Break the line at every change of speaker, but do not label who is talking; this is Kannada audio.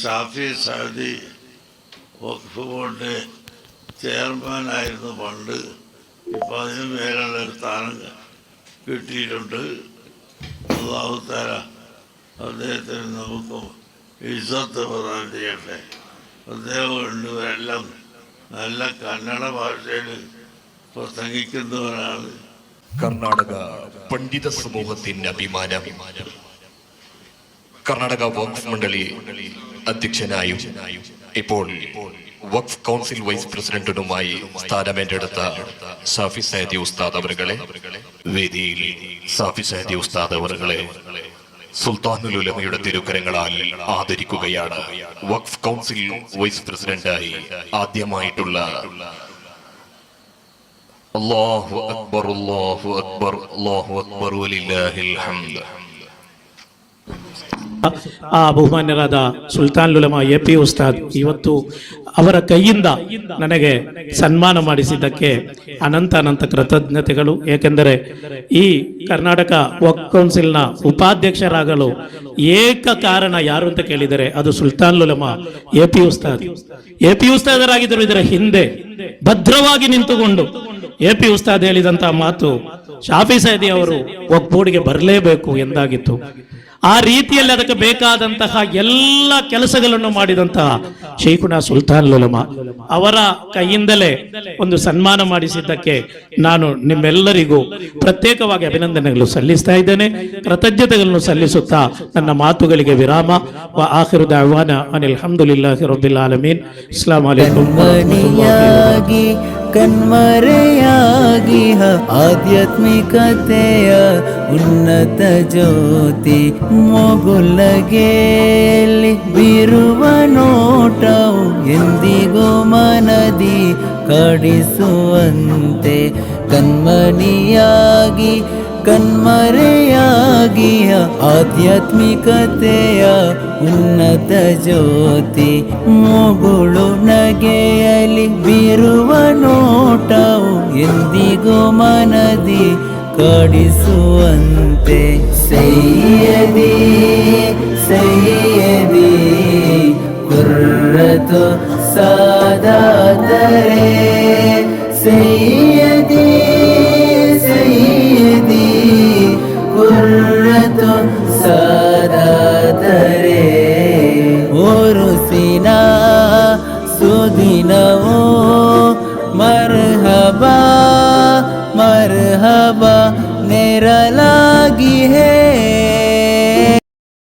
ഷാഫി സഅദി വഖഫ് ബോർഡ് ചെയർമാനായിരുന്നു പണ്ട്. ഇപ്പം അതിന് മേലുള്ള ഒരു സ്ഥാനം കിട്ടിയിട്ടുണ്ട്. അല്ലാഹു തആല അദ്ദേഹത്തിന് നമുക്ക് ഇസ്സത്ത് പ്രദാനം ചെയ്യട്ടെ. അദ്ദേഹം എല്ലാം നല്ല കന്നഡ ഭാഷയിൽ പ്രസംഗിക്കുന്നവരാണ്.
കർണാടക പണ്ഡിത സമൂഹത്തിന്റെ അഭിമാനം. കർണാടക വഖഫ് മണ്ഡലി അധ്യക്ഷനായും ഇപ്പോൾ വഖഫ് കൗൺസിൽ വൈസ് പ്രസിഡന്റിനുമായി സ്ഥാനമേറ്റെടുത്ത ഷാഫി സഅദി ഉസ്താദ് അവറുകളെ വേദിയിൽ ഷാഫി സഅദി ഉസ്താദ് അവറുകളെ സുൽത്താനുൽ ഉലമയുടെ തിരുക്കരങ്ങളാൽ ആദരിക്കുകയാണ്. വഖഫ് കൗൺസിൽ വൈസ് പ്രസിഡന്റായി ആദ്യമായിട്ടുള്ള അല്ലാഹു അക്ബർ അല്ലാഹു അക്ബർ അല്ലാഹു അക്ബർ വലില്ലാഹിൽ ഹംദ്.
ಆ ಬಹುಮಾನ್ಯರಾದ ಸುಲ್ತಾನ್ ಉಲಮ AP ಉಸ್ತಾದ್ ಇವತ್ತು ಅವರ ಕೈಯಿಂದ ನನಗೆ ಸನ್ಮಾನ ಮಾಡಿಸಿದ್ದಕ್ಕೆ ಅನಂತ ಕೃತಜ್ಞತೆಗಳು. ಏಕೆಂದರೆ ಈ ಕರ್ನಾಟಕ ವಕ್ಫ್ ಕೌನ್ಸಿಲ್ನ ಉಪಾಧ್ಯಕ್ಷರಾಗಲು ಏಕ ಕಾರಣ ಯಾರು ಅಂತ ಕೇಳಿದರೆ ಅದು ಸುಲ್ತಾನ್ ಉಲಮ AP ಉಸ್ತಾದ್. AP ಉಸ್ತಾದರಾಗಿದ್ದರು. ಇದರ ಹಿಂದೆ ಭದ್ರವಾಗಿ ನಿಂತುಕೊಂಡು AP ಉಸ್ತಾದ್ ಹೇಳಿದಂತಹ ಮಾತು ಶಾಫಿ ಸೈದಿ ಅವರು ವಕ್ಫ್ ಬೋರ್ಡ್ಗೆ ಬರಲೇಬೇಕು ಎಂದಾಗಿತ್ತು. ಆ ರೀತಿಯಲ್ಲಿ ಅದಕ್ಕೆ ಬೇಕಾದಂತಹ ಎಲ್ಲ ಕೆಲಸಗಳನ್ನು ಮಾಡಿದಂತಹ ಶೇಖುನಾ ಸುಲ್ತಾನ್ ಉಲಮಾ ಅವರ ಕೈಯಿಂದಲೇ ಒಂದು ಸನ್ಮಾನ ಮಾಡಿಸಿದ್ದಕ್ಕೆ ನಾನು ನಿಮ್ಮೆಲ್ಲರಿಗೂ ಪ್ರತ್ಯೇಕವಾಗಿ ಅಭಿನಂದನೆಗಳು ಸಲ್ಲಿಸ್ತಾ ಇದ್ದೇನೆ. ಕೃತಜ್ಞತೆಗಳನ್ನು ಸಲ್ಲಿಸುತ್ತಾ ನನ್ನ ಮಾತುಗಳಿಗೆ ವಿರಾಮ. ವ ಆಖಿರು ದಅವಾನಾ ಅನಿಲ್ ಹಮ್ದುಲಿಲ್ಲಾಹಿ ರಬ್ಬಿಲ್ ಆಲಮೀನ್. ಅಸ್ಸಲಾಮು ಅಲೈಕುಂ.
ಕಣ್ಮರೆಯಾಗಿ ಆಧ್ಯಾತ್ಮಿಕತೆಯ ಉನ್ನತ ಜ್ಯೋತಿ ಮೊಗುಲಗೆಯಲ್ಲಿ ಬಿರುವ ನೋಟವು ಎಂದಿಗೂ ಮನದಿ ಕಾಡಿಸುವಂತೆ ಕಣ್ಮಣಿಯಾಗಿ ಕಣ್ಮರೆಯಾಗಿ ಆಧ್ಯಾತ್ಮಿಕತೆಯ ಉನ್ನತ ಜ್ಯೋತಿ ಮೊಗುಳು ನಗೆಯಲಿ ಬೀರುವ ನೋಟವು ಎಂದಿಗೂ ಮನದಿ ಕಾಡಿಸುವಂತೆ ಸೈಯದಿ ಸೈಯದಿ ಕುರ್ರತು ಸಾದಾತರೇ